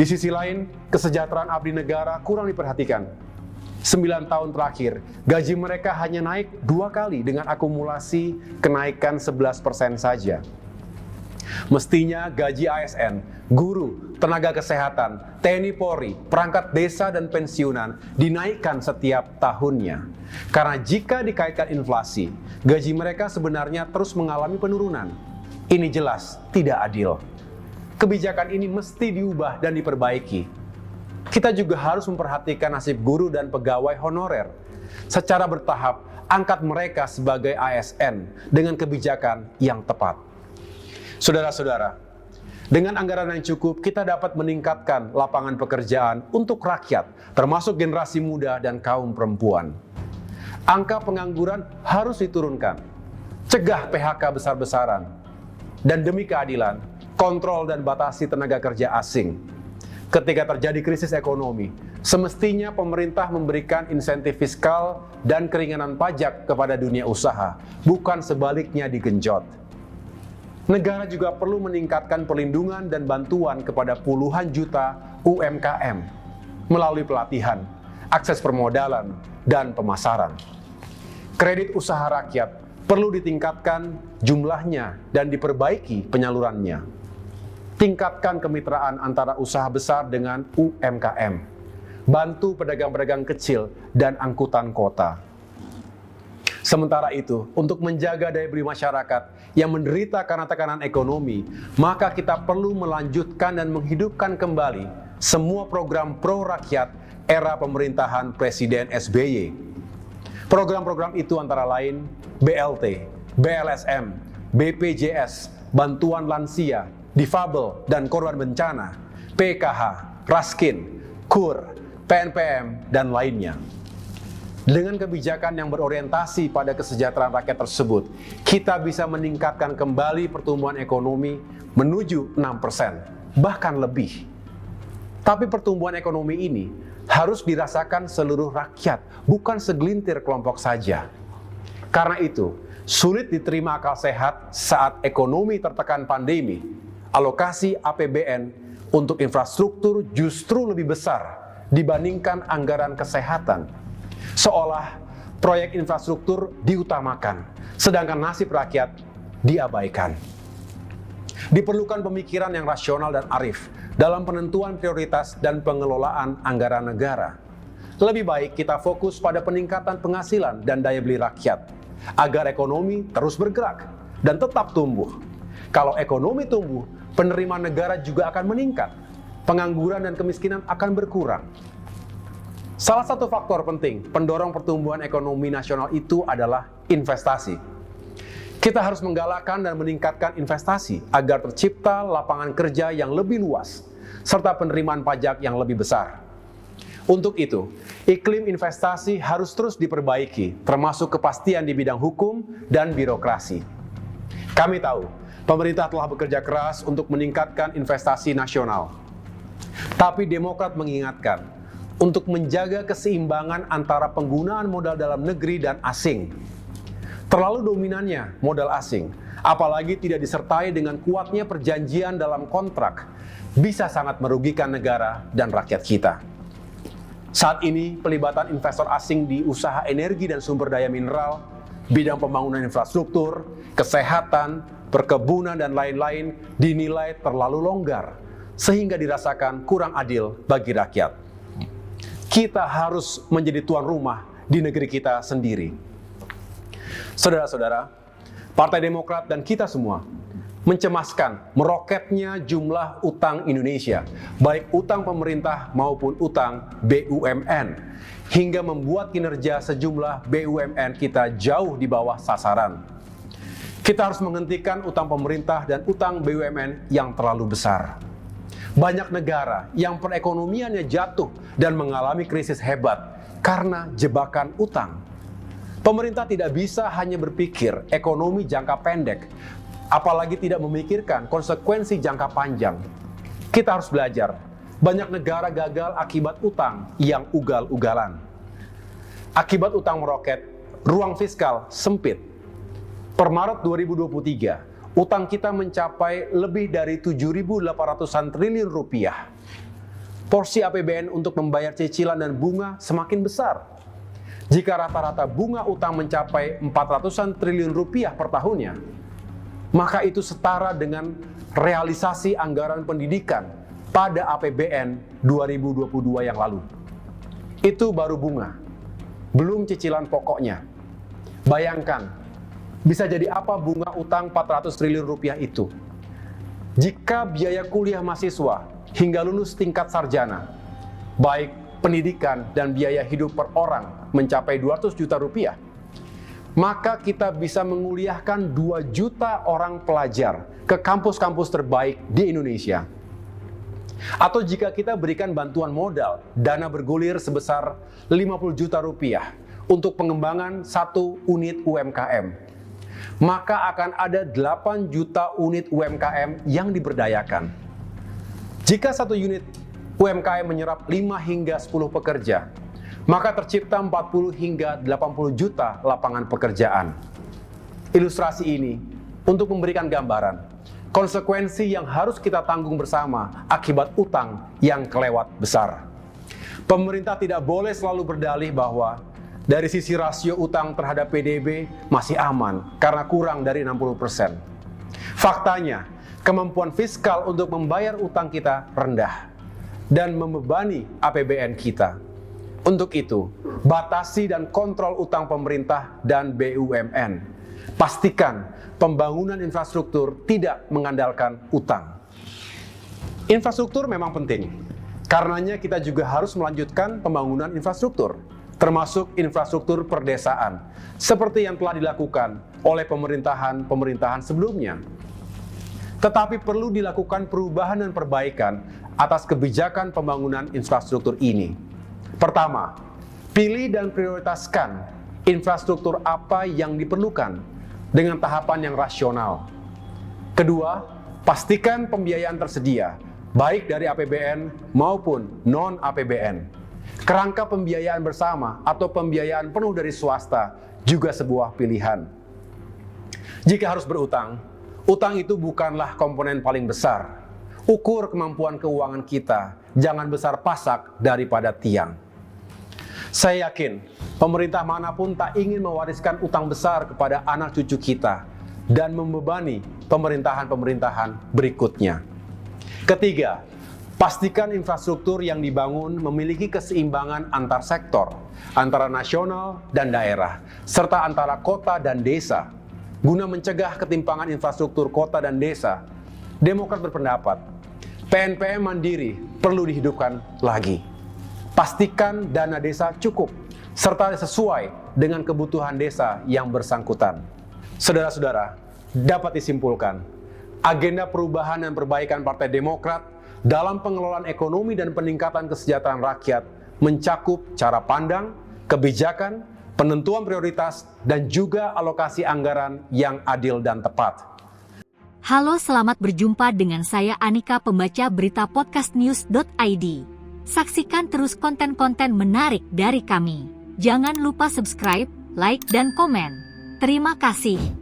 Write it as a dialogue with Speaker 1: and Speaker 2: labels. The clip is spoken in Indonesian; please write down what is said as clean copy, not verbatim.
Speaker 1: Di sisi lain, kesejahteraan abdi negara kurang diperhatikan. 9 tahun terakhir, gaji mereka hanya naik 2 kali dengan akumulasi kenaikan 11% saja. Mestinya gaji ASN, guru, tenaga kesehatan, TNI Polri, perangkat desa dan pensiunan dinaikkan setiap tahunnya. Karena jika dikaitkan inflasi, gaji mereka sebenarnya terus mengalami penurunan. Ini jelas tidak adil. Kebijakan ini mesti diubah dan diperbaiki. Kita juga harus memperhatikan nasib guru dan pegawai honorer. Secara bertahap, angkat mereka sebagai ASN dengan kebijakan yang tepat. Saudara-saudara, dengan anggaran yang cukup, kita dapat meningkatkan lapangan pekerjaan untuk rakyat, termasuk generasi muda dan kaum perempuan. Angka pengangguran harus diturunkan, cegah PHK besar-besaran, dan demi keadilan, kontrol dan batasi tenaga kerja asing. Ketika terjadi krisis ekonomi, semestinya pemerintah memberikan insentif fiskal dan keringanan pajak kepada dunia usaha, bukan sebaliknya digenjot. Negara juga perlu meningkatkan perlindungan dan bantuan kepada puluhan juta UMKM melalui pelatihan, akses permodalan, dan pemasaran. Kredit usaha rakyat perlu ditingkatkan jumlahnya dan diperbaiki penyalurannya. Tingkatkan kemitraan antara usaha besar dengan UMKM. Bantu pedagang-pedagang kecil dan angkutan kota. Sementara itu, untuk menjaga daya beli masyarakat yang menderita karena tekanan ekonomi, maka kita perlu melanjutkan dan menghidupkan kembali semua program pro-rakyat era pemerintahan Presiden SBY. Program-program itu antara lain BLT, BLSM, BPJS, bantuan lansia, difabel dan korban bencana, PKH, Raskin, KUR, PNPM, dan lainnya. Dengan kebijakan yang berorientasi pada kesejahteraan rakyat tersebut, kita bisa meningkatkan kembali pertumbuhan ekonomi menuju 6%, bahkan lebih. Tapi pertumbuhan ekonomi ini harus dirasakan seluruh rakyat, bukan segelintir kelompok saja. Karena itu, sulit diterima akal sehat saat ekonomi tertekan pandemi. Alokasi APBN untuk infrastruktur justru lebih besar dibandingkan anggaran kesehatan. Seolah proyek infrastruktur diutamakan, sedangkan nasib rakyat diabaikan. Diperlukan pemikiran yang rasional dan arif dalam penentuan prioritas dan pengelolaan anggaran negara. Lebih baik kita fokus pada peningkatan penghasilan dan daya beli rakyat, agar ekonomi terus bergerak dan tetap tumbuh. Kalau ekonomi tumbuh, penerimaan negara juga akan meningkat, pengangguran dan kemiskinan akan berkurang. Salah satu faktor penting pendorong pertumbuhan ekonomi nasional itu adalah investasi. Kita harus menggalakkan dan meningkatkan investasi agar tercipta lapangan kerja yang lebih luas, serta penerimaan pajak yang lebih besar. Untuk itu, iklim investasi harus terus diperbaiki, termasuk kepastian di bidang hukum dan birokrasi. Kami tahu, pemerintah telah bekerja keras untuk meningkatkan investasi nasional. Tapi Demokrat mengingatkan, untuk menjaga keseimbangan antara penggunaan modal dalam negeri dan asing. Terlalu dominannya modal asing, apalagi tidak disertai dengan kuatnya perjanjian dalam kontrak, bisa sangat merugikan negara dan rakyat kita. Saat ini, pelibatan investor asing di usaha energi dan sumber daya mineral, bidang pembangunan infrastruktur, kesehatan, perkebunan, dan lain-lain dinilai terlalu longgar, sehingga dirasakan kurang adil bagi rakyat. Kita harus menjadi tuan rumah di negeri kita sendiri. Saudara-saudara, Partai Demokrat dan kita semua mencemaskan meroketnya jumlah utang Indonesia, baik utang pemerintah maupun utang BUMN, hingga membuat kinerja sejumlah BUMN kita jauh di bawah sasaran. Kita harus menghentikan utang pemerintah dan utang BUMN yang terlalu besar. Banyak negara yang perekonomiannya jatuh dan mengalami krisis hebat karena jebakan utang. Pemerintah tidak bisa hanya berpikir ekonomi jangka pendek, apalagi tidak memikirkan konsekuensi jangka panjang. Kita harus belajar, banyak negara gagal akibat utang yang ugal-ugalan. Akibat utang meroket, ruang fiskal sempit. Per Maret 2023, utang kita mencapai lebih dari 7.800-an triliun rupiah. porsi APBN untuk membayar cicilan dan bunga semakin besar. Jika rata-rata bunga utang mencapai 400-an triliun rupiah per tahunnya, maka itu setara dengan realisasi anggaran pendidikan pada APBN 2022 yang lalu. Itu baru bunga, belum cicilan pokoknya. Bayangkan, bisa jadi apa bunga utang 400 triliun rupiah itu? Jika biaya kuliah mahasiswa hingga lulus tingkat sarjana, baik pendidikan dan biaya hidup per orang mencapai 200 juta rupiah, maka kita bisa menguliahkan 2 juta orang pelajar ke kampus-kampus terbaik di Indonesia. Atau jika kita berikan bantuan modal, dana bergulir sebesar 50 juta rupiah untuk pengembangan 1 unit UMKM, maka akan ada 8 juta unit UMKM yang diberdayakan. Jika 1 unit UMKM menyerap 5 hingga 10 pekerja, maka tercipta 40 hingga 80 juta lapangan pekerjaan. Ilustrasi ini untuk memberikan gambaran konsekuensi yang harus kita tanggung bersama akibat utang yang kelewat besar. Pemerintah tidak boleh selalu berdalih bahwa dari sisi rasio utang terhadap PDB masih aman karena kurang dari 60%. Faktanya, kemampuan fiskal untuk membayar utang kita rendah dan membebani APBN kita. Untuk itu, batasi dan kontrol utang pemerintah dan BUMN. Pastikan pembangunan infrastruktur tidak mengandalkan utang. Infrastruktur memang penting. Karenanya kita juga harus melanjutkan pembangunan infrastruktur, termasuk infrastruktur perdesaan, seperti yang telah dilakukan oleh pemerintahan sebelumnya. Tetapi perlu dilakukan perubahan dan perbaikan atas kebijakan pembangunan infrastruktur ini. Pertama, pilih dan prioritaskan infrastruktur apa yang diperlukan dengan tahapan yang rasional. Kedua, pastikan pembiayaan tersedia, baik dari APBN maupun non-APBN. Kerangka pembiayaan bersama atau pembiayaan penuh dari swasta juga sebuah pilihan. Jika harus berutang, utang itu bukanlah komponen paling besar. Ukur kemampuan keuangan kita, jangan besar pasak daripada tiang. Saya yakin, pemerintah manapun tak ingin mewariskan utang besar kepada anak cucu kita dan membebani pemerintahan-pemerintahan berikutnya. Ketiga, pastikan infrastruktur yang dibangun memiliki keseimbangan antar sektor, antara nasional dan daerah, serta antara kota dan desa. Guna mencegah ketimpangan infrastruktur kota dan desa, Demokrat berpendapat, PNPM mandiri perlu dihidupkan lagi. Pastikan dana desa cukup, serta sesuai dengan kebutuhan desa yang bersangkutan. Saudara-saudara, dapat disimpulkan, agenda perubahan dan perbaikan Partai Demokrat dalam pengelolaan ekonomi dan peningkatan kesejahteraan rakyat mencakup cara pandang, kebijakan, penentuan prioritas, dan juga alokasi anggaran yang adil dan tepat.
Speaker 2: Halo, selamat berjumpa dengan saya Anika, pembaca berita podcastnews.id. Saksikan terus konten-konten menarik dari kami. Jangan lupa subscribe, like, dan komen. Terima kasih.